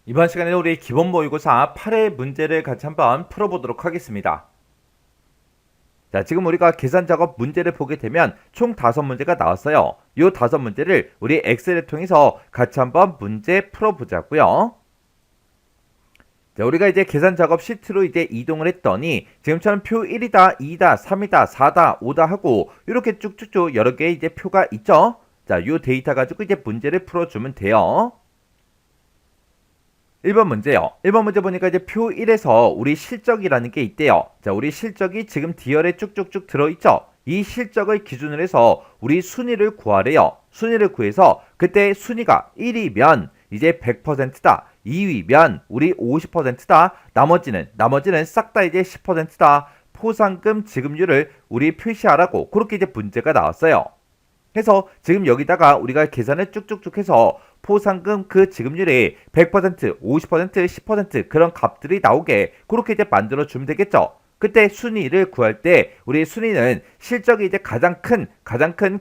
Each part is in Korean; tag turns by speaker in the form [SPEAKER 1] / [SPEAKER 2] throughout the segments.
[SPEAKER 1] 이번 시간에는 우리 기본 모의고사 8회 문제를 같이 한번 풀어보도록 하겠습니다. 자, 지금 우리가 계산 작업 문제를 보게 되면 총 5문제가 나왔어요. 이 5문제를 우리 엑셀을 통해서 같이 한번 문제 풀어보자고요. 자, 우리가 이제 계산 작업 시트로 이제 이동을 했더니 지금처럼 표 1이다, 2다, 3이다, 4다, 5다 하고 이렇게 쭉쭉쭉 여러 개의 이제 표가 있죠. 자, 이 데이터 가지고 이제 문제를 풀어주면 돼요. 1번 문제요. 1번 문제 보니까 이제 표 1에서 우리 실적이라는 게 있대요. 자, 우리 실적이 지금 D열에 쭉쭉쭉 들어있죠. 이 실적을 기준으로 해서 우리 순위를 구하래요. 순위를 구해서 그때 순위가 1위면 이제 100%다. 2위면 우리 50%다. 나머지는 싹 다 이제 10%다. 포상금 지급률을 우리 표시하라고 그렇게 이제 문제가 나왔어요. 해서 지금 여기다가 우리가 계산을 쭉쭉쭉 해서 포상금 그 지급률이 100%, 50%, 10% 그런 값들이 나오게 그렇게 이제 만들어 주면 되겠죠. 그때 순위를 구할 때 우리 순위는 실적이 이제 가장 큰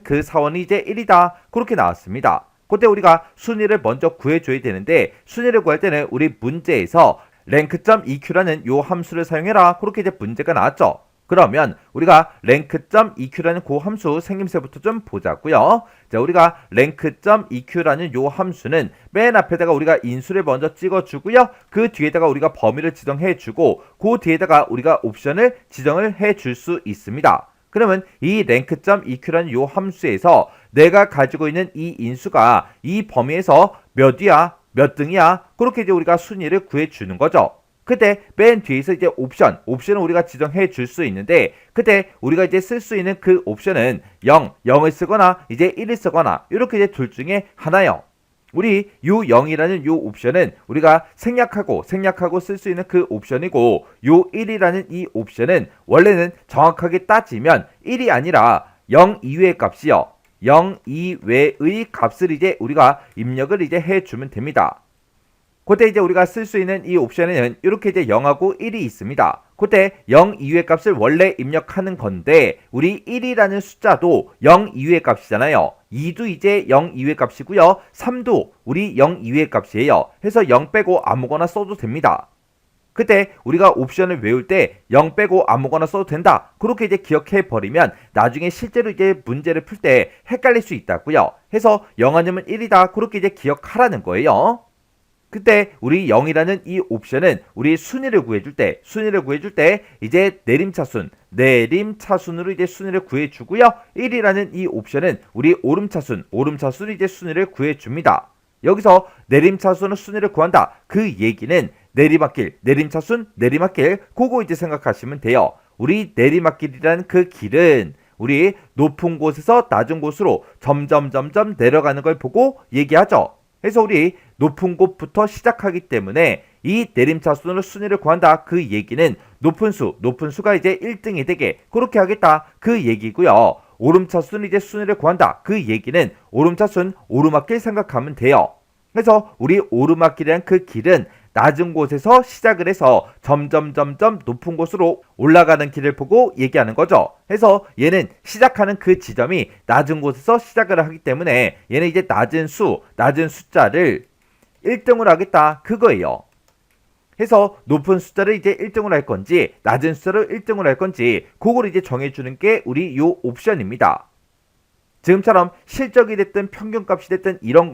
[SPEAKER 1] 그 사원이 이제 1이다. 그렇게 나왔습니다. 그때 우리가 순위를 먼저 구해줘야 되는데 순위를 구할 때는 우리 문제에서 rank.eq라는 요 함수를 사용해라. 그렇게 이제 문제가 나왔죠. 그러면 우리가 rank.eq라는 그 함수 생김새부터 좀 보자고요. 자, 우리가 rank.eq라는 요 함수는 맨 앞에다가 우리가 인수를 먼저 찍어주고요. 그 뒤에다가 우리가 범위를 지정해주고 그 뒤에다가 우리가 옵션을 지정을 해줄 수 있습니다. 그러면 이 rank.eq라는 요 함수에서 내가 가지고 있는 이 인수가 이 범위에서 몇 위야, 몇 등이야, 그렇게 이제 우리가 순위를 구해주는 거죠. 그때 맨 뒤에서 이제 옵션을 우리가 지정해 줄 수 있는데 그때 우리가 이제 쓸 수 있는 그 옵션은 0을 쓰거나 이제 1을 쓰거나 이렇게 이제 둘 중에 하나요. 우리 요 0이라는 요 옵션은 우리가 생략하고 쓸 수 있는 그 옵션이고 요 1이라는 이 옵션은 원래는 정확하게 따지면 1이 아니라 0 이외의 값이요. 0 이외의 값을 이제 우리가 입력을 이제 해주면 됩니다. 그때 이제 우리가 쓸 수 있는 이 옵션에는 이렇게 이제 0하고 1이 있습니다. 그때 0 이외의 값을 원래 입력하는 건데 우리 1이라는 숫자도 0 이외의 값이잖아요. 2도 이제 0 이외의 값이고요. 3도 우리 0 이외의 값이에요. 해서 0 빼고 아무거나 써도 됩니다. 그때 우리가 옵션을 외울 때 0 빼고 아무거나 써도 된다. 그렇게 이제 기억해 버리면 나중에 실제로 이제 문제를 풀 때 헷갈릴 수 있다고요. 해서 0 아니면 1이다. 그렇게 이제 기억하라는 거예요. 그때 우리 0이라는 이 옵션은 우리 순위를 구해줄 때 이제 내림차순으로 이제 순위를 구해주고요. 1이라는 이 옵션은 우리 오름차순으로 이제 순위를 구해줍니다. 여기서 내림차순으로 순위를 구한다. 그 얘기는 내림차순, 내리막길 그거 이제 생각하시면 돼요. 우리 내리막길이라는 그 길은 우리 높은 곳에서 낮은 곳으로 점점 내려가는 걸 보고 얘기하죠. 그래서 우리 높은 곳부터 시작하기 때문에 이 내림차순으로 순위를 구한다. 그 얘기는 높은 수가 이제 1등이 되게 그렇게 하겠다. 그 얘기고요. 오름차순 이제 순위를 구한다. 그 얘기는 오름차순 오르막길 생각하면 돼요. 그래서 우리 오르막길이라는 그 길은 낮은 곳에서 시작을 해서 점점 높은 곳으로 올라가는 길을 보고 얘기하는 거죠. 그래서 얘는 시작하는 그 지점이 낮은 곳에서 시작을 하기 때문에 얘는 이제 낮은 숫자를 1등으로 하겠다. 그거예요. 해서 높은 숫자를 이제 1등으로 할 건지 낮은 숫자를 1등으로 할 건지 그걸 이제 정해주는 게 우리 요 옵션입니다. 지금처럼 실적이 됐든 평균값이 됐든 이런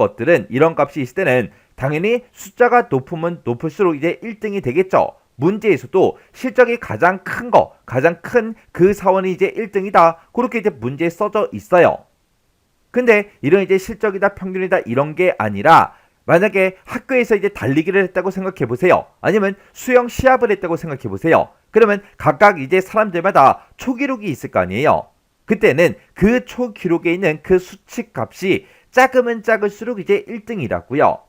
[SPEAKER 1] 값이 있을 때는 당연히 숫자가 높으면 높을수록 이제 1등이 되겠죠. 문제에서도 실적이 가장 큰 그 사원이 이제 1등이다. 그렇게 이제 문제에 써져 있어요. 근데 이런 이제 실적이다 평균이다 이런 게 아니라 만약에 학교에서 이제 달리기를 했다고 생각해 보세요. 아니면 수영 시합을 했다고 생각해 보세요. 그러면 각각 이제 사람들마다 초기록이 있을 거 아니에요. 그때는 그 초기록에 있는 그 수치 값이 작으면 작을수록 이제 1등이라고요.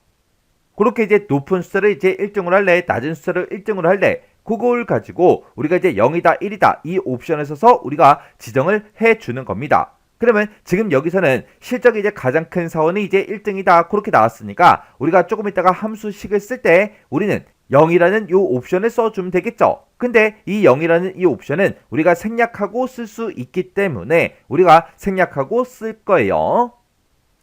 [SPEAKER 1] 그렇게 이제 높은 숫자를 이제 1등으로 할래, 낮은 숫자를 1등으로 할래, 그걸 가지고 우리가 이제 0이다, 1이다 이 옵션에 서서 우리가 지정을 해주는 겁니다. 그러면 지금 여기서는 실적이 이제 가장 큰 사원이 이제 1등이다 그렇게 나왔으니까 우리가 조금 있다가 함수식을 쓸 때 우리는 0이라는 이 옵션을 써주면 되겠죠. 근데 이 0이라는 이 옵션은 우리가 생략하고 쓸 수 있기 때문에 우리가 생략하고 쓸 거예요.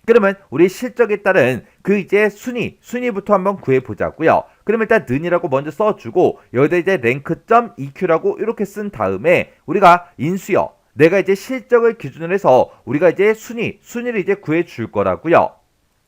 [SPEAKER 1] 그러면 우리 실적에 따른 그 이제 순위부터 한번 구해보자고요. 그러면 일단 는이라고 먼저 써주고 여기다 이제 랭크.eq라고 이렇게 쓴 다음에 우리가 인수요. 내가 이제 실적을 기준으로 해서 우리가 이제 순위를 이제 구해줄 거라고요.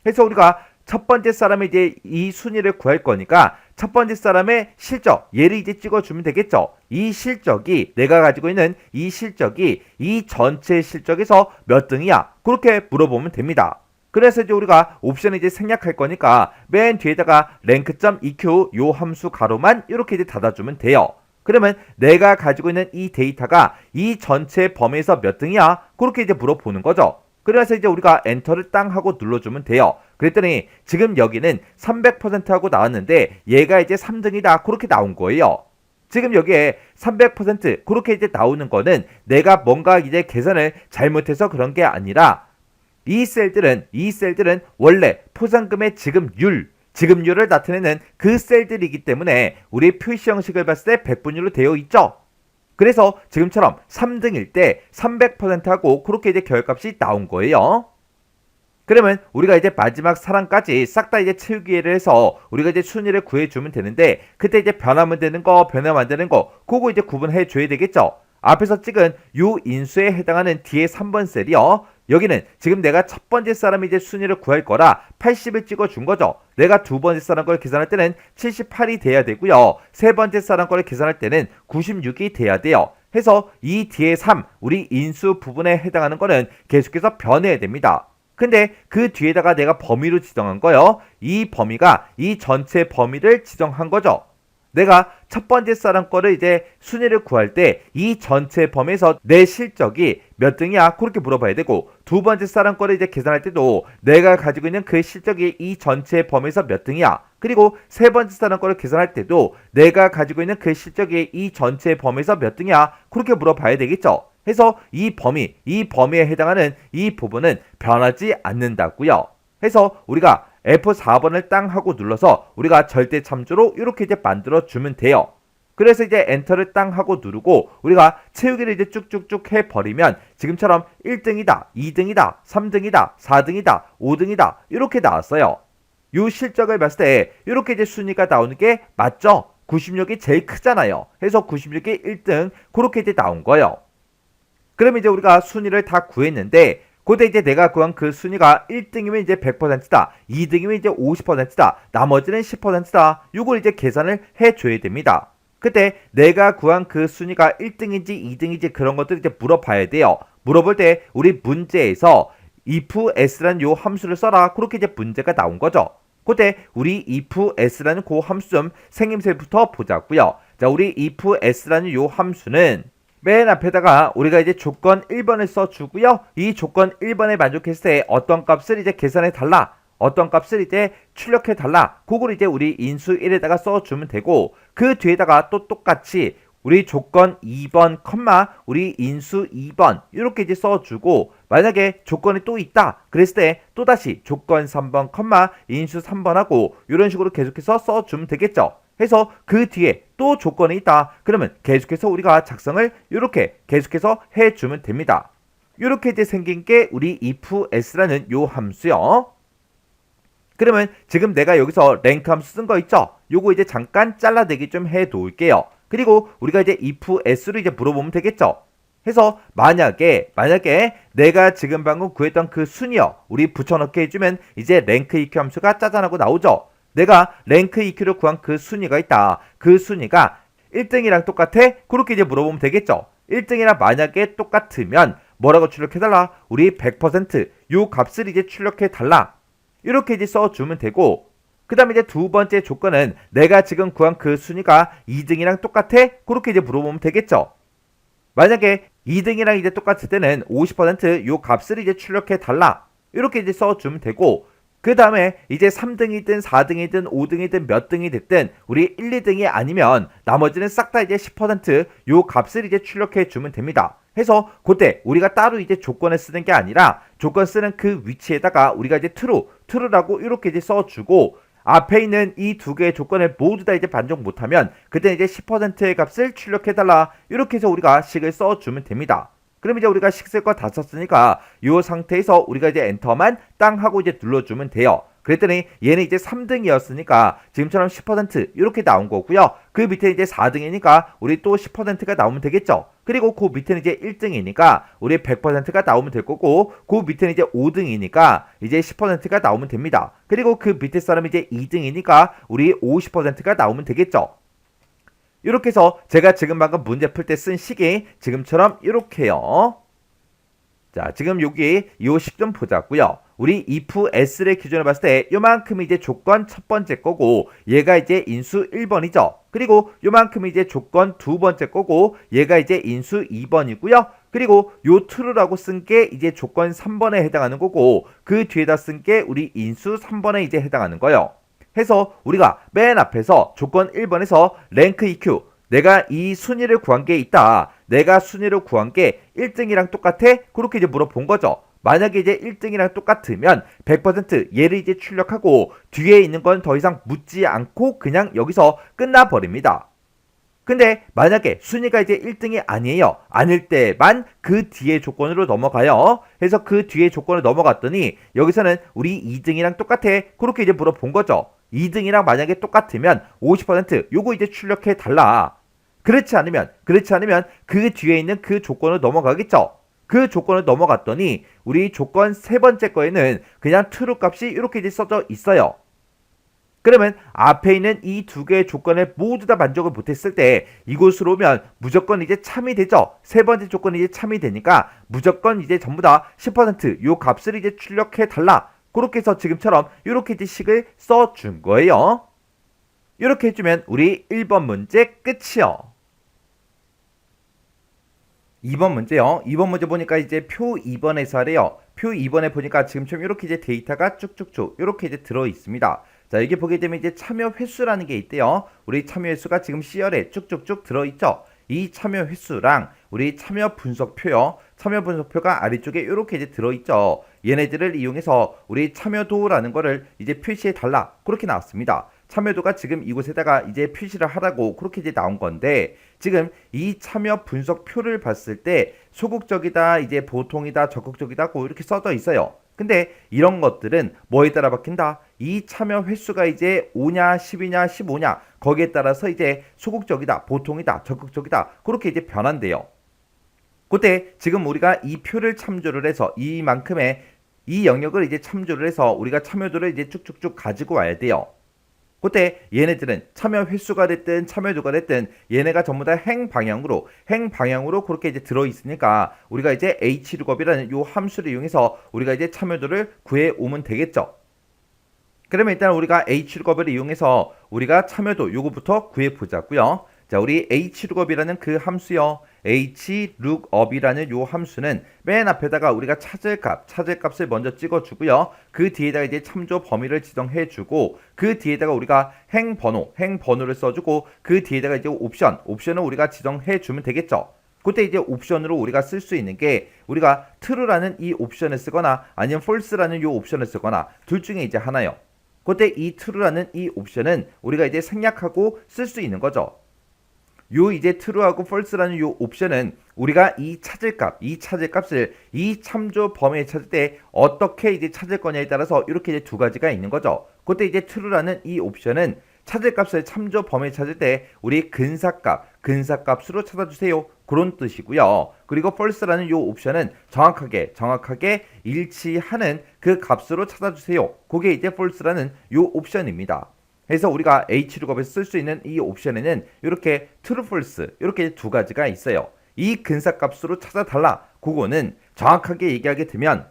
[SPEAKER 1] 그래서 우리가 첫 번째 사람의 이제 이 순위를 구할 거니까 첫 번째 사람의 실적 얘를 이제 찍어주면 되겠죠. 이 실적이 내가 가지고 있는 이 실적이 이 전체 실적에서 몇 등이야? 그렇게 물어보면 됩니다. 그래서 이제 우리가 옵션을 이제 생략할 거니까 맨 뒤에다가 rank.eq 요 함수 가로만 이렇게 이제 닫아주면 돼요. 그러면 내가 가지고 있는 이 데이터가 이 전체 범위에서 몇 등이야? 그렇게 이제 물어보는 거죠. 그래서 이제 우리가 엔터를 땅 하고 눌러주면 돼요. 그랬더니 지금 여기는 300% 하고 나왔는데 얘가 이제 3등이다. 그렇게 나온 거예요. 지금 여기에 300% 그렇게 이제 나오는 거는 내가 뭔가 이제 계산을 잘못해서 그런 게 아니라 이 셀들은 원래 포상금의 지급률을 나타내는 그 셀들이기 때문에 우리 표시 형식을 봤을 때 백분율로 되어 있죠. 그래서 지금처럼 3등일 때 300%하고 그렇게 이제 결값이 나온 거예요. 그러면 우리가 이제 마지막 사람까지 싹 다 이제 채우기를 해서 우리가 이제 순위를 구해주면 되는데 그때 이제 변하면 되는 거, 변하면 안 되는 거 그거 이제 구분해 줘야 되겠죠. 앞에서 찍은 요 인수에 해당하는 뒤에 3번 셀이요. 여기는 지금 내가 첫 번째 사람이 이제 순위를 구할 거라 80을 찍어준 거죠. 내가 두 번째 사람 걸 계산할 때는 78이 돼야 되고요. 세 번째 사람 걸 계산할 때는 96이 돼야 돼요. 해서 이 뒤에 3, 우리 인수 부분에 해당하는 거는 계속해서 변해야 됩니다. 근데 그 뒤에다가 내가 범위로 지정한 거요. 이 범위가 이 전체 범위를 지정한 거죠. 내가 첫 번째 사람 거를 이제 순위를 구할 때 이 전체 범위에서 내 실적이 몇 등이야? 그렇게 물어봐야 되고 두 번째 사람 거를 이제 계산할 때도 내가 가지고 있는 그 실적이 이 전체 범위에서 몇 등이야? 그리고 세 번째 사람 거를 계산할 때도 내가 가지고 있는 그 실적이 이 전체 범위에서 몇 등이야? 그렇게 물어봐야 되겠죠. 해서 이 범위에 해당하는 이 부분은 변하지 않는다고요. 해서 우리가 F4번을 땅 하고 눌러서 우리가 절대 참조로 이렇게 이제 만들어 주면 돼요. 그래서 이제 엔터를 땅 하고 누르고 우리가 채우기를 이제 쭉쭉쭉 해버리면 지금처럼 1등이다, 2등이다, 3등이다, 4등이다, 5등이다 이렇게 나왔어요. 이 실적을 봤을 때 이렇게 이제 순위가 나오는 게 맞죠? 96이 제일 크잖아요. 해서 96이 1등 그렇게 이제 나온 거예요. 그러면 이제 우리가 순위를 다 구했는데 그때 이제 내가 구한 그 순위가 1등이면 이제 100%다. 2등이면 이제 50%다. 나머지는 10%다. 이걸 이제 계산을 해줘야 됩니다. 그때 내가 구한 그 순위가 1등인지 2등인지 그런 것들 이제 물어봐야 돼요. 물어볼 때 우리 문제에서 if s라는 요 함수를 써라. 그렇게 이제 문제가 나온 거죠. 그때 우리 if s라는 그 함수 좀 생김새부터 보자고요. 자, 우리 if s라는 요 함수는 맨 앞에다가 우리가 이제 조건 1번을 써주고요. 이 조건 1번에 만족했을 때 어떤 값을 이제 계산해 달라. 어떤 값을 이제 출력해 달라. 그걸 이제 우리 인수 1에다가 써주면 되고 그 뒤에다가 또 똑같이 우리 조건 2번, 우리 인수 2번 이렇게 이제 써주고 만약에 조건이 또 있다. 그랬을 때 또다시 조건 3번, 인수 3번 하고 이런 식으로 계속해서 써주면 되겠죠. 해서 그 뒤에 또 조건이 있다. 그러면 계속해서 우리가 작성을 이렇게 계속해서 해주면 됩니다. 이렇게 이제 생긴 게 우리 if s라는 요 함수요. 그러면 지금 내가 여기서 랭크 함수 쓴 거 있죠? 요거 이제 잠깐 잘라내기 좀 해 놓을게요. 그리고 우리가 이제 if s로 이제 물어보면 되겠죠? 해서 만약에 내가 지금 방금 구했던 그 순위요. 우리 붙여넣기 해주면 이제 랭크 eq 함수가 짜잔하고 나오죠? 내가 랭크 EQ를 구한 그 순위가 있다. 그 순위가 1등이랑 똑같아? 그렇게 이제 물어보면 되겠죠. 1등이랑 만약에 똑같으면 뭐라고 출력해달라? 우리 100%요 값을 이제 출력해달라. 이렇게 이제 써주면 되고 그 다음에 이제 두 번째 조건은 내가 지금 구한 그 순위가 2등이랑 똑같아? 그렇게 이제 물어보면 되겠죠. 만약에 2등이랑 이제 똑같을 때는 50%요 값을 이제 출력해달라. 이렇게 이제 써주면 되고 그 다음에 이제 3등이든 4등이든 5등이든 몇 등이 됐든 우리 1, 2등이 아니면 나머지는 싹 다 이제 10%요 값을 이제 출력해 주면 됩니다. 해서 그때 우리가 따로 이제 조건을 쓰는 게 아니라 조건 쓰는 그 위치에다가 우리가 이제 true라고 이렇게 이제 써주고 앞에 있는 이 두 개의 조건을 모두 다 이제 반영 못하면 그때 이제 10%의 값을 출력해달라. 이렇게 해서 우리가 식을 써주면 됩니다. 그럼 이제 우리가 식쓸 거 다 썼으니까 이 상태에서 우리가 이제 엔터만 땅 하고 이제 눌러주면 돼요. 그랬더니 얘는 이제 3등이었으니까 지금처럼 10% 이렇게 나온 거고요. 그 밑에 이제 4등이니까 우리 또 10%가 나오면 되겠죠. 그리고 그 밑에는 이제 1등이니까 우리 100%가 나오면 될 거고, 그 밑에는 이제 5등이니까 이제 10%가 나오면 됩니다. 그리고 그 밑에 사람이 이제 2등이니까 우리 50%가 나오면 되겠죠. 이렇게 해서 제가 지금 방금 문제 풀 때 쓴 식이 지금처럼 이렇게요. 자, 지금 여기 이 식 좀 보자고요. 우리 if s를 기준으로 봤을 때 요만큼이 이제 조건 첫 번째 거고, 얘가 이제 인수 1번이죠. 그리고 요만큼이 이제 조건 두 번째 거고, 얘가 이제 인수 2번이고요. 그리고 요 true라고 쓴 게 이제 조건 3번에 해당하는 거고, 그 뒤에다 쓴 게 우리 인수 3번에 이제 해당하는 거예요. 해서 우리가 맨 앞에서 조건 1번에서 랭크 EQ, 내가 이 순위를 구한 게 있다. 내가 순위를 구한 게 1등이랑 똑같아? 그렇게 이제 물어본 거죠. 만약에 이제 1등이랑 똑같으면 100% 얘를 이제 출력하고 뒤에 있는 건 더 이상 묻지 않고 그냥 여기서 끝나버립니다. 근데 만약에 순위가 이제 1등이 아니에요. 아닐 때만 그 뒤에 조건으로 넘어가요. 그래서 그 뒤에 조건을 넘어갔더니 여기서는 우리 2등이랑 똑같아. 그렇게 이제 물어본 거죠. 2등이랑 만약에 똑같으면 50% 요거 이제 출력해 달라. 그렇지 않으면 그 뒤에 있는 그 조건을 넘어가겠죠. 그 조건을 넘어갔더니 우리 조건 세 번째 거에는 그냥 true 값이 이렇게 이제 써져 있어요. 그러면 앞에 있는 이 두 개의 조건을 모두 다 만족을 못했을 때 이곳으로 오면 무조건 이제 참이 되죠. 세 번째 조건이 이제 참이 되니까 무조건 이제 전부 다 10%요 값을 이제 출력해 달라. 그렇게 해서 지금처럼 이렇게 이제 식을 써준 거예요. 이렇게 해주면 우리 1번 문제 끝이요. 2번 문제요. 2번 문제 보니까 이제 표 2번에서 하래요. 표 2번에 보니까 지금처럼 이렇게 이제 데이터가 쭉쭉쭉 이렇게 이제 들어 있습니다. 자, 여기 보게 되면 이제 참여 횟수라는 게 있대요. 우리 참여 횟수가 지금 C열에 쭉쭉쭉 들어 있죠. 이 참여 횟수랑 우리 참여 분석표요. 참여 분석표가 아래쪽에 이렇게 이제 들어 있죠. 얘네들을 이용해서 우리 참여도라는 거를 이제 표시해 달라. 그렇게 나왔습니다. 참여도가 지금 이곳에다가 이제 표시를 하라고 그렇게 이제 나온 건데, 지금 이 참여 분석표를 봤을 때 소극적이다, 이제 보통이다, 적극적이다고 이렇게 써져 있어요. 근데 이런 것들은 뭐에 따라 바뀐다? 이 참여 횟수가 이제 5냐, 10이냐, 15냐 거기에 따라서 이제 소극적이다, 보통이다, 적극적이다 그렇게 이제 변한대요. 그때 지금 우리가 이 표를 참조를 해서 이만큼의 이 영역을 이제 참조를 해서 우리가 참여도를 이제 쭉쭉쭉 가지고 와야 돼요. 그때 얘네들은 참여 횟수가 됐든 참여도가 됐든 얘네가 전부 다 행 방향으로 그렇게 이제 들어 있으니까 우리가 이제 hlookup이라는 요 함수를 이용해서 우리가 이제 참여도를 구해 오면 되겠죠. 그러면 일단 우리가 hlookup을 이용해서 우리가 참여도 요거부터 구해 보자고요. 자, 우리 hlookup이라는 그 함수요. hlookup이라는 요 함수는 맨 앞에다가 우리가 찾을 값을 먼저 찍어주고요. 그 뒤에다가 이제 참조 범위를 지정해주고 그 뒤에다가 우리가 행번호를 써주고 그 뒤에다가 이제 옵션을 우리가 지정해주면 되겠죠. 그때 이제 옵션으로 우리가 쓸 수 있는 게 우리가 true라는 이 옵션을 쓰거나 아니면 false라는 요 옵션을 쓰거나 둘 중에 이제 하나요. 그때 이 true라는 이 옵션은 우리가 이제 생략하고 쓸 수 있는 거죠. 요 이제 true하고 false라는 요 옵션은 우리가 이 찾을 값을 이 참조 범위에 찾을 때 어떻게 이제 찾을 거냐에 따라서 이렇게 이제 두 가지가 있는 거죠. 그때 이제 true라는 이 옵션은 찾을 값을 참조 범위에 찾을 때 우리 근사값으로 찾아주세요. 그런 뜻이고요. 그리고 false라는 요 옵션은 정확하게 일치하는 그 값으로 찾아주세요. 그게 이제 false라는 요 옵션입니다. 그래서 우리가 hlookup에서 쓸 수 있는 이 옵션에는 이렇게 true, false 이렇게 두 가지가 있어요. 이 근사값으로 찾아달라. 그거는 정확하게 얘기하게 되면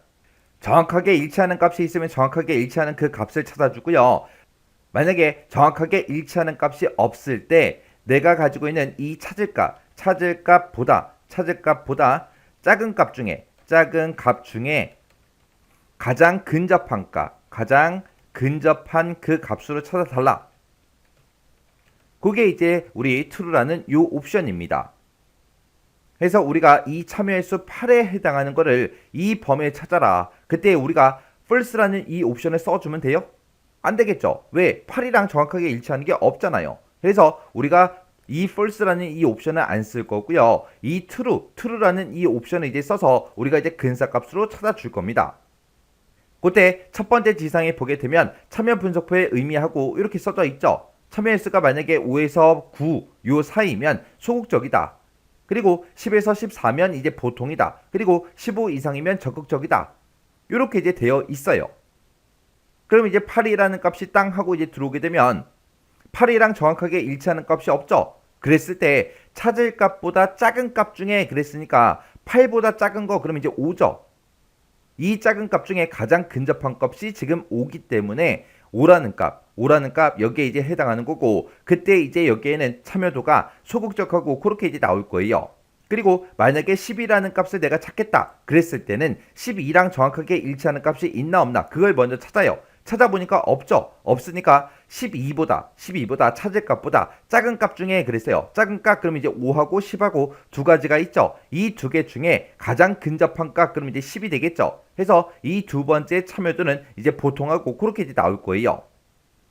[SPEAKER 1] 정확하게 일치하는 값이 있으면 정확하게 일치하는 그 값을 찾아주고요. 만약에 정확하게 일치하는 값이 없을 때 내가 가지고 있는 이 찾을 값보다 작은 값 중에 가장 근접한 그 값으로 찾아달라. 그게 이제 우리 true라는 요 옵션입니다. 그래서 우리가 이 참여횟수 8에 해당하는 거를 이 범위에 찾아라. 그때 우리가 false라는 이 옵션을 써주면 돼요? 안 되겠죠. 왜? 8이랑 정확하게 일치하는 게 없잖아요. 그래서 우리가 이 false라는 이 옵션을 안 쓸 거고요. 이 true라는 이 옵션을 이제 써서 우리가 이제 근사값으로 찾아줄 겁니다. 그때 첫 번째 지상에 보게 되면 참여 분석표의 의미하고 이렇게 써져 있죠. 참여 횟수가 만약에 5에서 9 요 사이면 소극적이다. 그리고 10에서 14면 이제 보통이다. 그리고 15 이상이면 적극적이다. 이렇게 이제 되어 있어요. 그럼 이제 8이라는 값이 땅 하고 이제 들어오게 되면 8이랑 정확하게 일치하는 값이 없죠. 그랬을 때 찾을 값보다 작은 값 중에 그랬으니까 8보다 작은 거 그러면 이제 5죠. 이 작은 값 중에 가장 근접한 값이 지금 5기 때문에 5라는 값 여기에 이제 해당하는 거고 그때 이제 여기에는 참여도가 소극적하고 그렇게 이제 나올 거예요. 그리고 만약에 10이라는 값을 내가 찾겠다 그랬을 때는 12랑 정확하게 일치하는 값이 있나 없나 그걸 먼저 찾아요. 찾아보니까 없죠. 없으니까 12보다 찾을 값보다 작은 값 중에 그랬어요. 작은 값 그러면 이제 5하고 10하고 두 가지가 있죠. 이 두 개 중에 가장 근접한 값 그러면 이제 10이 되겠죠. 해서 이 두 번째 참여도는 이제 보통하고 그렇게 이제 나올 거예요.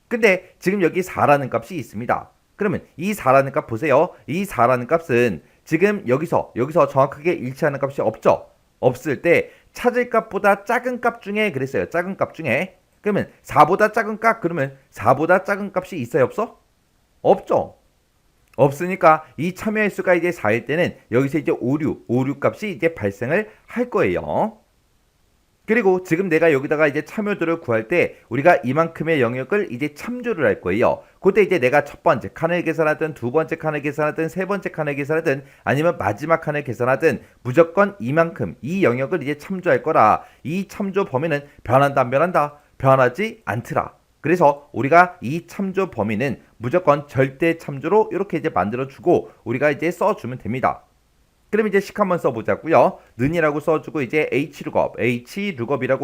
[SPEAKER 1] 근데 지금 여기 4라는 값이 있습니다. 그러면 이 4라는 값 보세요. 이 4라는 값은 지금 여기서 정확하게 일치하는 값이 없죠. 없을 때 찾을 값보다 작은 값 중에 그랬어요. 작은 값 중에 그러면 4보다 작은 값 그러면 4보다 작은 값이 있어요 없어? 없죠. 없으니까 이 참여 횟수가 이제 4일 때는 여기서 이제 56 값이 이제 발생을 할 거예요. 그리고 지금 내가 여기다가 이제 참여도를 구할 때 우리가 이만큼의 영역을 이제 참조를 할 거예요. 그때 이제 내가 첫 번째 칸을 계산하든 두 번째 칸을 계산하든 세 번째 칸을 계산하든 아니면 마지막 칸을 계산하든 무조건 이만큼 이 영역을 이제 참조할 거라 이 참조 범위는 변한다 안 변한다? 변하지 않더라. 그래서 우리가 이 참조 범위는 무조건 절대 참조로 이렇게 이제 만들어주고 우리가 이제 써주면 됩니다. 그럼 이제 식 한번 써보자고요. 는이라고 써주고 이제 hlookup,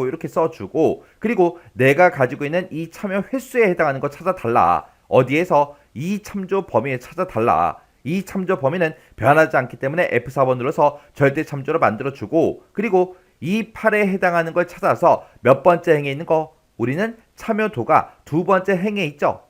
[SPEAKER 1] 이렇게 써주고 그리고 내가 가지고 있는 이 참여 횟수에 해당하는 거 찾아달라. 어디에서? 이 참조 범위에 찾아달라. 이 참조 범위는 변하지 않기 때문에 F4번 눌러서 절대 참조로 만들어주고 그리고 이 8에 해당하는 걸 찾아서 몇 번째 행에 있는 거? 우리는 참여도가 두 번째 행에 있죠.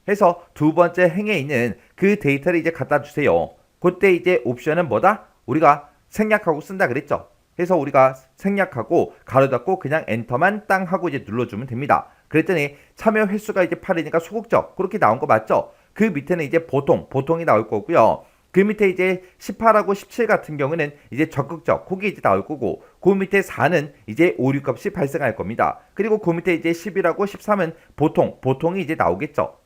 [SPEAKER 1] 해서 두 번째 행에 있는 그 데이터를 이제 갖다 주세요. 그때 이제 옵션은 뭐다? 우리가 생략하고 쓴다 그랬죠. 해서 우리가 생략하고 가로 닫고 그냥 엔터만 땅 하고 이제 눌러주면 됩니다. 그랬더니 참여 횟수가 이제 8이니까 소극적 그렇게 나온 거 맞죠? 그 밑에는 이제 보통이 나올 거고요. 그 밑에 이제 18하고 17 같은 경우는 이제 적극적 그게 이제 나올 거고 그 밑에 4는 이제 오류 값이 발생할 겁니다. 그리고 그 밑에 이제 11하고 13은 보통이 이제 나오겠죠.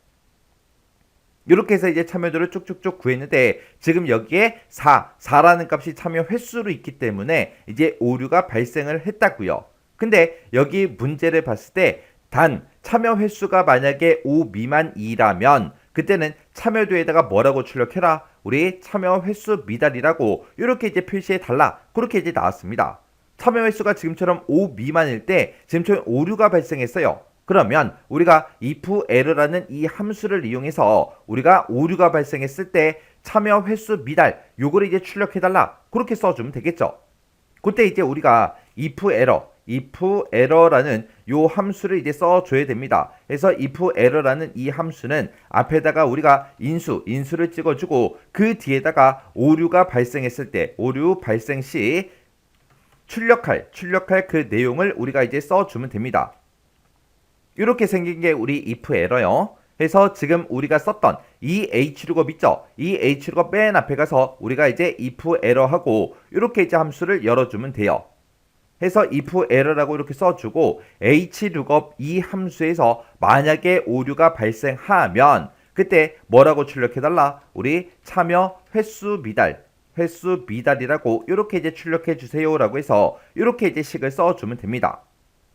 [SPEAKER 1] 이렇게 해서 이제 참여도를 쭉쭉쭉 구했는데 지금 여기에 4라는 값이 참여 횟수로 있기 때문에 이제 오류가 발생을 했다고요. 근데 여기 문제를 봤을 때 단 참여 횟수가 만약에 5 미만이라면 그때는 참여도에다가 뭐라고 출력해라? 우리 참여 횟수 미달이라고 이렇게 이제 표시해 달라. 그렇게 이제 나왔습니다. 참여 횟수가 지금처럼 5 미만일 때 지금처럼 오류가 발생했어요. 그러면 우리가 ifError라는 이 함수를 이용해서 우리가 오류가 발생했을 때 참여 횟수 미달 요거를 이제 출력해 달라. 그렇게 써주면 되겠죠. 그때 이제 우리가 ifError라는 요 함수를 이제 써줘야 됩니다. 그래서 ifError라는 이 함수는 앞에다가 우리가 인수를 찍어주고 그 뒤에다가 오류가 발생했을 때 오류 발생 시 출력할 그 내용을 우리가 이제 써주면 됩니다. 이렇게 생긴 게 우리 ifError요. 그래서 지금 우리가 썼던 이 hlookup 있죠? 이 hlookup 맨 앞에 가서 우리가 이제 ifError하고 이렇게 이제 함수를 열어주면 돼요. 해서 ifError라고 이렇게 써주고 hlookup 이 함수에서 만약에 오류가 발생하면 그때 뭐라고 출력해달라? 우리 참여 횟수 미달이라고 이렇게 이제 출력해 주세요라고 해서 이렇게 이제 식을 써주면 됩니다.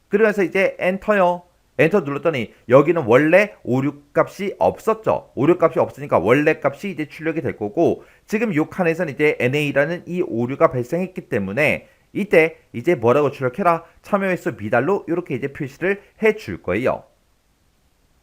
[SPEAKER 1] 그래서 이제 엔터요. 엔터 눌렀더니 여기는 원래 오류 값이 없었죠. 오류 값이 없으니까 원래 값이 이제 출력이 될 거고 지금 요 칸에서는 이제 NA라는 이 오류가 발생했기 때문에 이때 이제 뭐라고 출력해라? 참여 횟수 미달로 이렇게 이제 표시를 해 줄 거예요.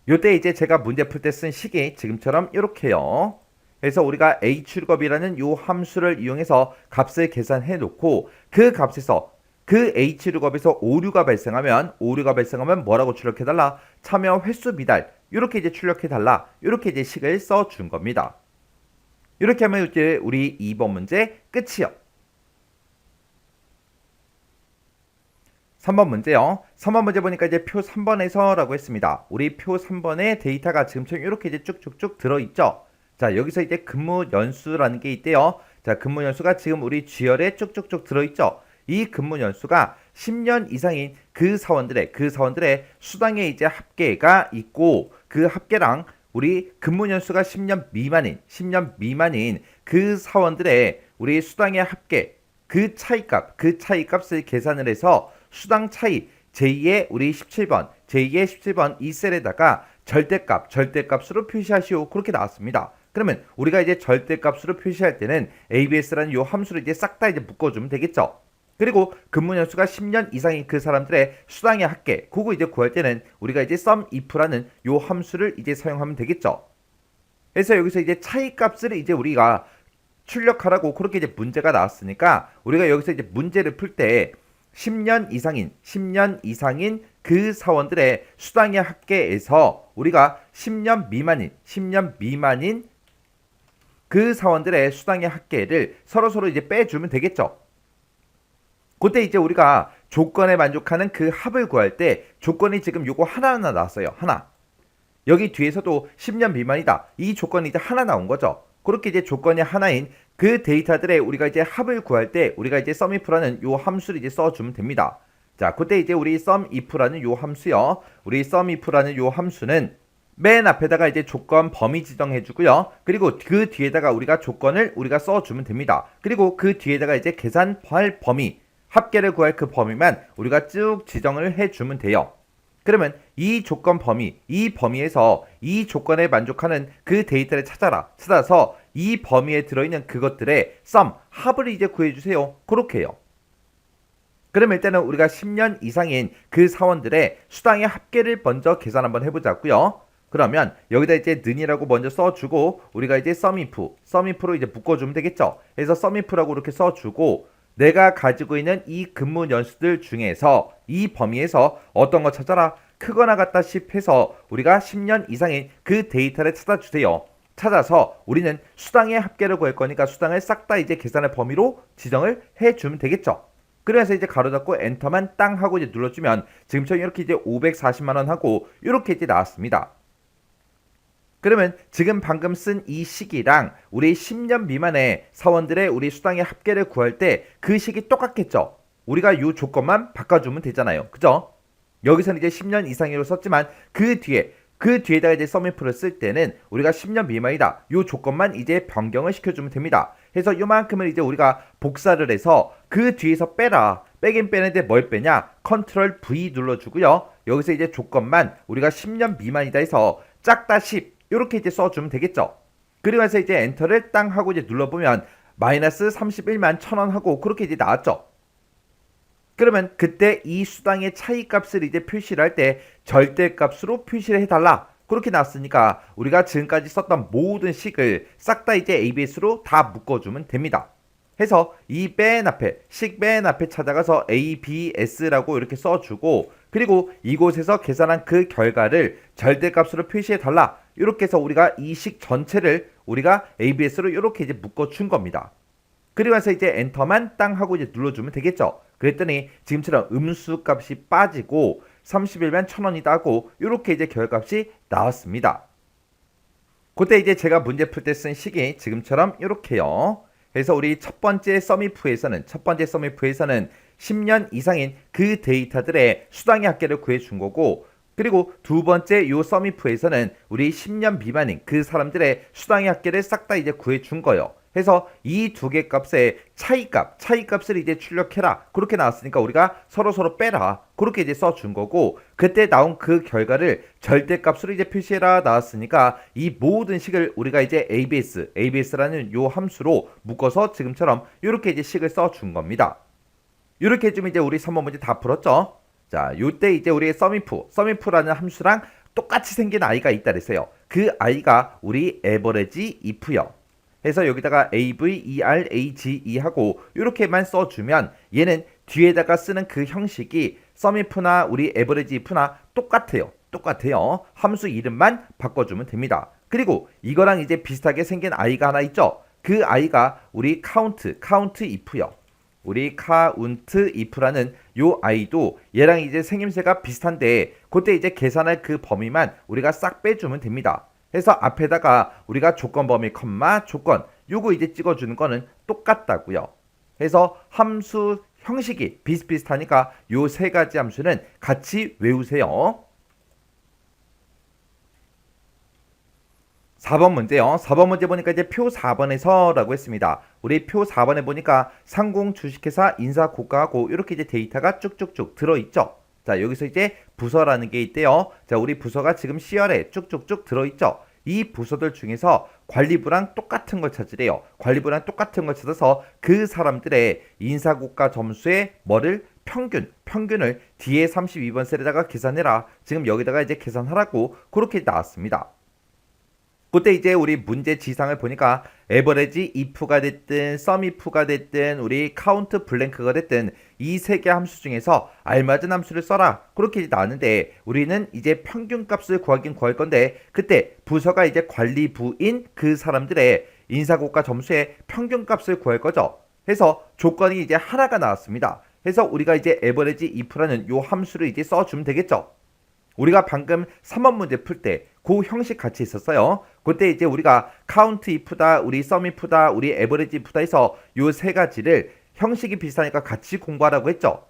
[SPEAKER 1] 요때 이제 제가 문제 풀 때 쓴 식이 지금처럼 이렇게요. 그래서 우리가 hlookup이라는 요 함수를 이용해서 값을 계산해 놓고 그 값에서 그 hlookup에서 오류가 발생하면 뭐라고 출력해달라? 참여 횟수 미달 이렇게 이제 출력해달라 이렇게 이제 식을 써준 겁니다. 이렇게 하면 이제 우리 2번 문제 끝이요. 3번 문제요. 3번 문제 보니까 이제 표 3번에서라고 했습니다. 우리 표 3번에 데이터가 지금처럼 이렇게 이제 쭉쭉쭉 들어있죠. 자, 여기서 이제 근무 연수라는 게 있대요. 자, 근무 연수가 지금 우리 G열에 쭉쭉쭉 들어있죠. 이 근무 연수가 10년 이상인 그 사원들의 수당의 이제 합계가 있고, 그 합계랑 우리 근무 연수가 10년 미만인 그 사원들의 우리 수당의 합계, 그 차이값을 계산을 해서 수당 차이 제2의 17번 이 셀에다가 절대값으로 표시하시오. 그렇게 나왔습니다. 그러면 우리가 이제 절대값으로 표시할 때는 ABS라는 요 함수를 이제 싹 다 이제 묶어주면 되겠죠. 그리고 근무 연수가 10년 이상인 그 사람들의 수당의 합계, 그거 이제 구할 때는 우리가 이제 SUMIF라는 요 함수를 이제 사용하면 되겠죠. 그래서 여기서 이제 차이값을 이제 우리가 출력하라고 그렇게 이제 문제가 나왔으니까 우리가 여기서 이제 문제를 풀 때 10년 이상인 그 사원들의 수당의 합계에서 우리가 10년 미만인 그 사원들의 수당의 합계를 서로 이제 빼주면 되겠죠. 그때 이제 우리가 조건에 만족하는 그 합을 구할 때 조건이 지금 요거 하나하나 나왔어요. 하나. 여기 뒤에서도 10년 미만이다. 이 조건이 이제 하나 나온 거죠. 그렇게 이제 조건이 하나인 그 데이터들의 우리가 이제 합을 구할 때 우리가 이제 SUMIF라는 요 함수를 이제 써주면 됩니다. 자, 그때 이제 우리 SUMIF라는 요 함수요. 우리 SUMIF라는 요 함수는 맨 앞에다가 이제 조건 범위 지정해주고요. 그리고 그 뒤에다가 우리가 조건을 우리가 써주면 됩니다. 그리고 그 뒤에다가 이제 계산할 범위, 합계를 구할 그 범위만 우리가 쭉 지정을 해주면 돼요. 그러면 이 조건 범위, 이 범위에서 이 조건에 만족하는 그 데이터를 찾아서 이 범위에 들어있는 그것들의 합을 이제 구해주세요. 그렇게 해요. 그럼 일단은 우리가 10년 이상인 그 사원들의 수당의 합계를 먼저 계산 한번 해보자고요. 그러면 여기다 이제 는이라고 먼저 써주고 우리가 이제 SUMIF로 이제 묶어주면 되겠죠. 그래서 SUMIF라고 이렇게 써주고 내가 가지고 있는 이 근무 연수들 중에서 이 범위에서 어떤 거 찾아라. 크거나 같다시 해서 우리가 10년 이상인 그 데이터를 찾아주세요. 찾아서 우리는 수당의 합계를 구할 거니까 수당을 싹 다 이제 계산의 범위로 지정을 해주면 되겠죠. 그래서 이제 가로 닫고 엔터만 땅 하고 이제 눌러주면 지금처럼 이렇게 이제 540만 원 하고 이렇게 이제 나왔습니다. 그러면 지금 방금 쓴 이 식이랑 우리 10년 미만의 사원들의 우리 수당의 합계를 구할 때 그 식이 똑같겠죠. 우리가 이 조건만 바꿔주면 되잖아요. 그죠? 여기서는 이제 10년 이상으로 썼지만 그 뒤에다가 이제 SUMIF를 쓸 때는 우리가 10년 미만이다. 이 조건만 이제 변경을 시켜주면 됩니다. 그래서 이만큼을 이제 우리가 복사를 해서 그 뒤에서 빼긴 빼는데 뭘 빼냐? 컨트롤 V 눌러주고요. 여기서 이제 조건만 우리가 10년 미만이다 해서 짝다 10 이렇게 이제 써주면 되겠죠. 그리고 나서 이제 엔터를 땅 하고 이제 눌러보면 마이너스 31만 1,000원 하고 그렇게 이제 나왔죠. 그러면 그때 이 수당의 차이값을 이제 표시를 할 때 절대값으로 표시를 해달라. 그렇게 나왔으니까 우리가 지금까지 썼던 모든 식을 싹 다 이제 ABS로 다 묶어주면 됩니다. 해서 이 식 맨 앞에 찾아가서 ABS라고 이렇게 써주고 그리고 이곳에서 계산한 그 결과를 절대값으로 표시해달라. 이렇게 해서 우리가 이 식 전체를 우리가 ABS로 이렇게 이제 묶어준 겁니다. 그리고 나서 이제 엔터만 땅 하고 이제 눌러주면 되겠죠. 그랬더니 지금처럼 음수 값이 빠지고 31만 1,000원이다 하고 이렇게 이제 결과값이 나왔습니다. 그때 이제 제가 문제 풀 때 쓴 식이 지금처럼 이렇게요. 그래서 우리 첫 번째 SUMIF에서는 10년 이상인 그 데이터들의 수당의 합계를 구해준 거고 그리고 두 번째 요 SUMIF에서는 우리 10년 미만인 그 사람들의 수당의 합계를 싹 다 이제 구해준 거예요. 그래서 이 두 개 값의 차이값을 이제 출력해라. 그렇게 나왔으니까 우리가 서로 빼라. 그렇게 이제 써준 거고 그때 나온 그 결과를 절대값으로 이제 표시해라 나왔으니까 이 모든 식을 우리가 이제 ABS라는 요 함수로 묶어서 지금처럼 이렇게 이제 식을 써준 겁니다. 이렇게 해주면 이제 우리 3번 문제 다 풀었죠. 자, 요때 이제 우리의 SUMIF라는 함수랑 똑같이 생긴 아이가 있다 그랬어요. 그 아이가 우리 average if요. 해서 여기다가 AVERAGE 하고 이렇게만 써주면 얘는 뒤에다가 쓰는 그 형식이 SUMIF나 우리 average if나 똑같아요. 함수 이름만 바꿔주면 됩니다. 그리고 이거랑 이제 비슷하게 생긴 아이가 하나 있죠. 그 i가 우리 count if요. 우리 count if라는 요 i도 얘랑 이제 생김새가 비슷한데 그때 이제 계산할 그 범위만 우리가 싹 빼주면 됩니다. 해서 앞에다가 우리가 조건 범위 컴마 조건 요거 이제 찍어주는 거는 똑같다고요. 해서 함수 형식이 비슷비슷하니까 요 세 가지 함수는 같이 외우세요. 4번 문제요. 4번 문제 보니까 이제 표 4번에서라고 했습니다. 우리 표 4번에 보니까 상공 주식회사 인사 고가하고 이렇게 이제 데이터가 쭉쭉쭉 들어있죠. 자, 여기서 이제 부서라는 게 있대요. 자, 우리 부서가 지금 CR에 쭉쭉쭉 들어있죠. 이 부서들 중에서 관리부랑 똑같은 걸 찾으래요. 관리부랑 똑같은 걸 찾아서 그 사람들의 인사고가 점수의 뭐를 평균을 뒤에 32번 셀에다가 계산해라. 지금 여기다가 이제 계산하라고 그렇게 나왔습니다. 그때 이제 우리 문제 지상을 보니까 에버리지 if가 됐든 sum if가 됐든 우리 count 블랭크가 됐든 이 세 개 함수 중에서 알맞은 함수를 써라 그렇게 나왔는데 우리는 이제 평균값을 구하긴 구할 건데 그때 부서가 이제 관리부인 그 사람들의 인사고가 점수의 평균값을 구할 거죠. 해서 조건이 이제 하나가 나왔습니다. 해서 우리가 이제 에버리지 if라는 요 함수를 이제 써주면 되겠죠. 우리가 방금 3번 문제 풀 때 그 형식 같이 있었어요. 그때 이제 우리가 count if다, 우리 sum if다, 우리 average if다 해서 요 세 가지를 형식이 비슷하니까 같이 공부하라고 했죠.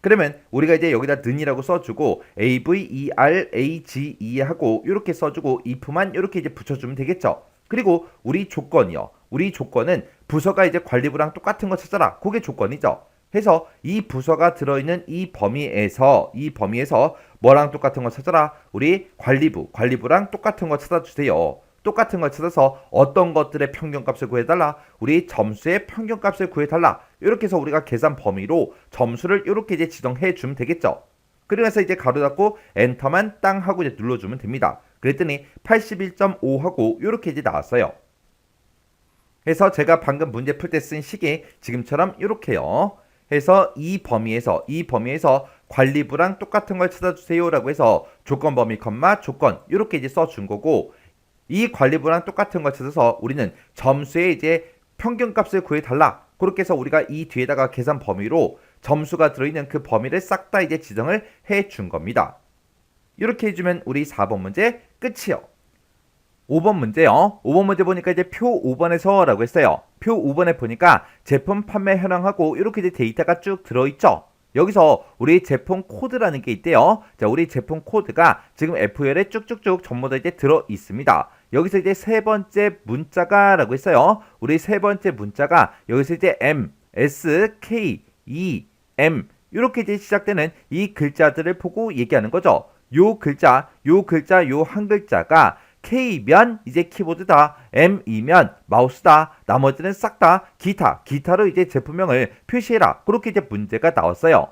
[SPEAKER 1] 그러면 우리가 이제 여기다 는이라고 써주고 AVERAGE 하고 이렇게 써주고 if만 이렇게 이제 붙여주면 되겠죠. 그리고 우리 조건이요. 우리 조건은 부서가 이제 관리부랑 똑같은 거 찾아라. 그게 조건이죠. 해서 이 부서가 들어있는 이 범위에서 뭐랑 똑같은 거 찾아라. 우리 관리부랑 똑같은 거 찾아주세요. 똑같은 걸 찾아서 어떤 것들의 평균값을 구해달라. 우리 점수의 평균값을 구해달라. 이렇게 해서 우리가 계산 범위로 점수를 이렇게 이제 지정해 주면 되겠죠. 그래서 이제 가로 닫고 엔터만 땅 하고 이제 눌러주면 됩니다. 그랬더니 81.5 하고 이렇게 이제 나왔어요. 그래서 제가 방금 문제 풀 때 쓴 식이 지금처럼 이렇게요. 해서 이 범위에서 관리부랑 똑같은 걸 찾아주세요라고 해서 조건 범위 컴마 조건 이렇게 이제 써준 거고 이 관리부랑 똑같은 걸 찾아서 우리는 점수의 이제 평균값을 구해달라. 그렇게 해서 우리가 이 뒤에다가 계산 범위로 점수가 들어있는 그 범위를 싹 다 이제 지정을 해준 겁니다. 이렇게 해주면 우리 4번 문제 끝이요. 5번 문제요. 5번 문제 보니까 이제 표 5번에서 라고 했어요. 표 5번에 보니까 제품 판매 현황하고 이렇게 이제 데이터가 쭉 들어있죠. 여기서 우리 제품 코드라는 게 있대요. 자, 우리 제품 코드가 지금 FL에 쭉쭉쭉 전부 다 이제 들어 있습니다. 여기서 이제 세 번째 문자가 라고 했어요. 우리 세 번째 문자가 여기서 이제 M, S, K, E, M 이렇게 이제 시작되는 이 글자들을 보고 얘기하는 거죠. 요 글자, 요 한 글자가 K면 이제 키보드다, M이면 마우스다, 나머지는 싹 다 기타로 이제 제품명을 표시해라. 그렇게 이제 문제가 나왔어요.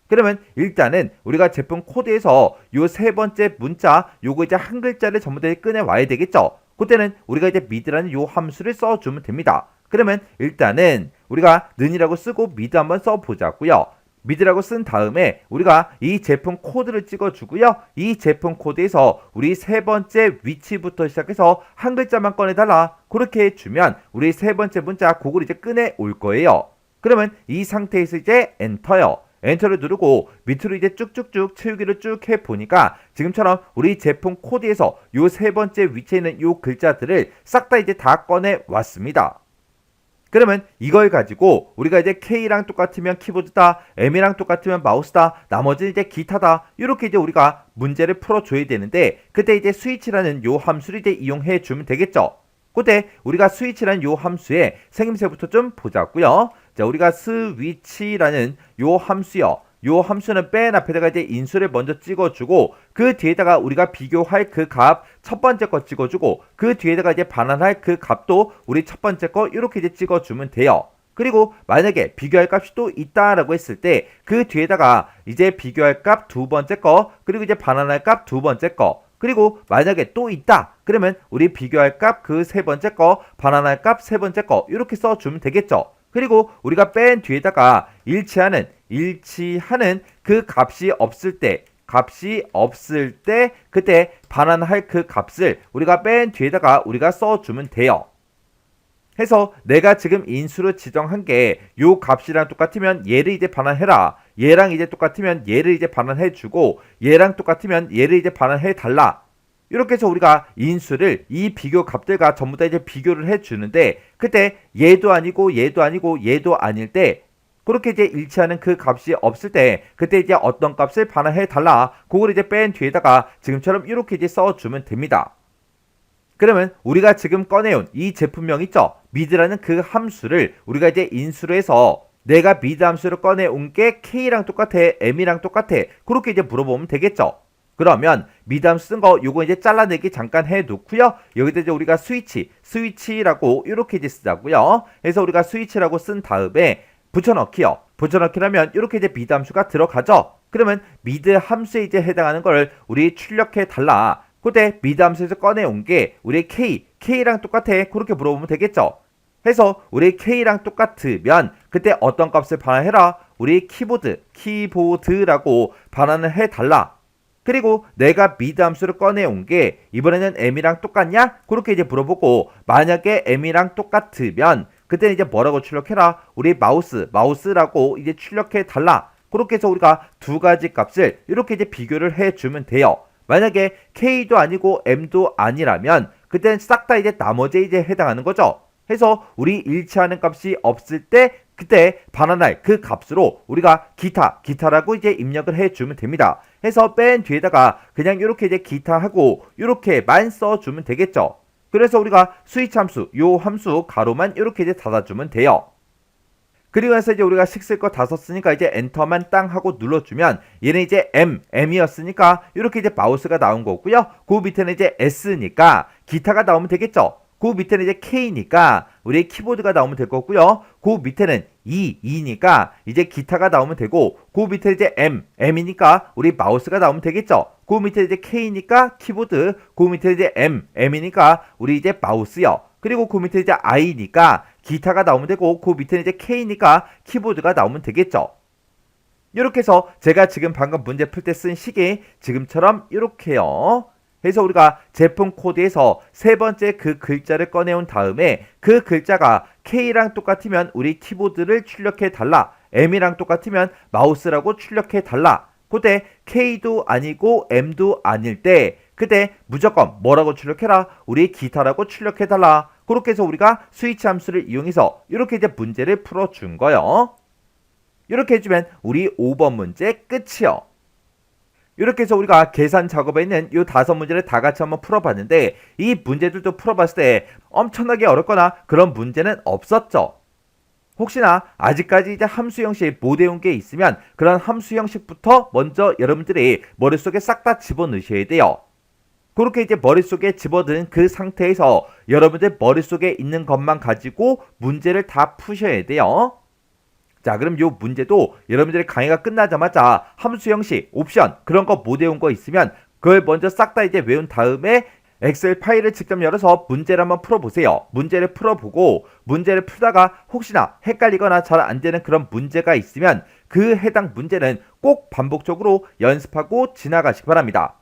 [SPEAKER 1] 그러면 일단은 우리가 제품 코드에서 요 세 번째 문자, 요거 이제 한 글자를 전부 다 꺼내 와야 되겠죠. 그때는 우리가 이제 mid라는 요 함수를 써주면 됩니다. 그러면 일단은 우리가 는이라고 쓰고 mid 한번 써보자고요. mid라고 쓴 다음에 우리가 이 제품 코드를 찍어주고요. 이 제품 코드에서 우리 세 번째 위치부터 시작해서 한 글자만 꺼내달라. 그렇게 해주면 우리 세 번째 문자 그걸 이제 꺼내 올 거예요. 그러면 이 상태에서 이제 엔터요. 엔터를 누르고 밑으로 이제 쭉쭉쭉 채우기를 쭉 해보니까 지금처럼 우리 제품 코드에서 요 세 번째 위치에 있는 요 글자들을 싹 다 이제 다 꺼내 왔습니다. 그러면 이걸 가지고 우리가 이제 K랑 똑같으면 키보드다, M이랑 똑같으면 마우스다, 나머지는 이제 기타다. 이렇게 이제 우리가 문제를 풀어줘야 되는데 그때 이제 스위치라는 요 함수를 이제 이용해 주면 되겠죠. 그때 우리가 스위치라는 요 함수의 생김새부터 좀 보자고요. 자, 우리가 스위치라는 요 함수요. 요 함수는 맨 앞에다가 이제 인수를 먼저 찍어주고 그 뒤에다가 우리가 비교할 그 값 첫 번째 거 찍어주고 그 뒤에다가 이제 반환할 그 값도 우리 첫 번째 거 이렇게 이제 찍어주면 돼요. 그리고 만약에 비교할 값이 또 있다라고 했을 때 그 뒤에다가 이제 비교할 값 두 번째 거 그리고 이제 반환할 값 두 번째 거 그리고 만약에 또 있다 그러면 우리 비교할 값 그 세 번째 거 반환할 값 세 번째 거 이렇게 써주면 되겠죠. 그리고 우리가 맨 뒤에다가 일치하는 그 값이 없을 때 그때 반환할 그 값을 우리가 맨 뒤에다가 우리가 써주면 돼요. 해서 내가 지금 인수로 지정한 게 요 값이랑 똑같으면 얘를 이제 반환해라. 얘랑 이제 똑같으면 얘를 이제 반환해주고 얘랑 똑같으면 얘를 이제 반환해달라. 이렇게 해서 우리가 인수를 이 비교 값들과 전부 다 이제 비교를 해주는데 그때 얘도 아니고 얘도 아니고 얘도 아닐 때 그렇게 이제 일치하는 그 값이 없을 때 그때 이제 어떤 값을 반환해달라. 그걸 이제 뺀 뒤에다가 지금처럼 이렇게 이제 써주면 됩니다. 그러면 우리가 지금 꺼내온 이 제품명 있죠? mid라는 그 함수를 우리가 이제 인수로 해서 내가 mid 함수를 꺼내온 게 k랑 똑같아, m이랑 똑같아. 그렇게 이제 물어보면 되겠죠? 그러면 mid 함수 쓴 거 요거 이제 잘라내기 잠깐 해놓고요. 여기다 이제 우리가 스위치라고 이렇게 이제 쓰자고요. 그래서 우리가 스위치라고 쓴 다음에 붙여넣기요. 붙여넣기라면 이렇게 이제 mid 함수가 들어가죠? 그러면 mid 함수에 이제 해당하는 걸 우리 출력해 달라. 그때 mid 함수에서 꺼내온 게 우리 k랑 똑같아. 그렇게 물어보면 되겠죠. 해서 우리 k랑 똑같으면 그때 어떤 값을 반환해라. 우리 키보드라고 반환을 해달라. 그리고 내가 mid 함수를 꺼내온 게 이번에는 m이랑 똑같냐? 그렇게 이제 물어보고 만약에 m이랑 똑같으면 그때는 이제 뭐라고 출력해라. 우리 마우스라고 이제 출력해 달라. 그렇게 해서 우리가 두 가지 값을 이렇게 이제 비교를 해주면 돼요. 만약에 K도 아니고 M도 아니라면 그때는 싹 다 이제 나머지에 이제 해당하는 거죠. 해서 우리 일치하는 값이 없을 때 그때 반환할 그 값으로 우리가 기타라고 이제 입력을 해주면 됩니다. 해서 뺀 뒤에다가 그냥 이렇게 이제 기타하고 이렇게만 써주면 되겠죠. 그래서 우리가 스위치 함수, 요 함수 가로만 이렇게 이제 닫아주면 돼요. 그리고 나서 이제 우리가 식 쓸 거 다 썼으니까 이제 엔터만 땅 하고 눌러주면 얘는 이제 M이었으니까 이렇게 이제 마우스가 나온 거고요. 그 밑에는 이제 S니까 기타가 나오면 되겠죠. 그 밑에는 이제 K니까 우리 키보드가 나오면 될 거고요. 그 밑에는 E니까 이제 기타가 나오면 되고 그 밑에 이제 M이니까 우리 마우스가 나오면 되겠죠. 그 밑에 이제 K니까 키보드, 그 밑에 이제 M이니까 우리 이제 마우스요. 그리고 그 밑에 이제 I니까 기타가 나오면 되고 그 밑에는 이제 K니까 키보드가 나오면 되겠죠. 이렇게 해서 제가 지금 방금 문제 풀 때 쓴 식이 지금처럼 이렇게요. 그래서 우리가 제품 코드에서 세 번째 그 글자를 꺼내온 다음에 그 글자가 K랑 똑같으면 우리 키보드를 출력해 달라. M이랑 똑같으면 마우스라고 출력해 달라. 그때 K도 아니고 M도 아닐 때 그때 무조건 뭐라고 출력해라? 우리 기타라고 출력해 달라. 그렇게 해서 우리가 스위치 함수를 이용해서 이렇게 이제 문제를 풀어준 거예요. 이렇게 해주면 우리 5번 문제 끝이요. 이렇게 해서 우리가 계산 작업에 있는 이 5문제를 다 같이 한번 풀어봤는데 이 문제들도 풀어봤을 때 엄청나게 어렵거나 그런 문제는 없었죠. 혹시나 아직까지 이제 함수 형식 못 외운 게 있으면 그런 함수 형식부터 먼저 여러분들이 머릿속에 싹 다 집어넣으셔야 돼요. 그렇게 이제 머릿속에 집어든 그 상태에서 여러분들 머릿속에 있는 것만 가지고 문제를 다 푸셔야 돼요. 자, 그럼 요 문제도 여러분들의 강의가 끝나자마자 함수 형식, 옵션 그런 거 못 외운 거 있으면 그걸 먼저 싹 다 이제 외운 다음에 엑셀 파일을 직접 열어서 문제를 한번 풀어보세요. 문제를 풀어보고 문제를 풀다가 혹시나 헷갈리거나 잘 안 되는 그런 문제가 있으면 그 해당 문제는 꼭 반복적으로 연습하고 지나가시기 바랍니다.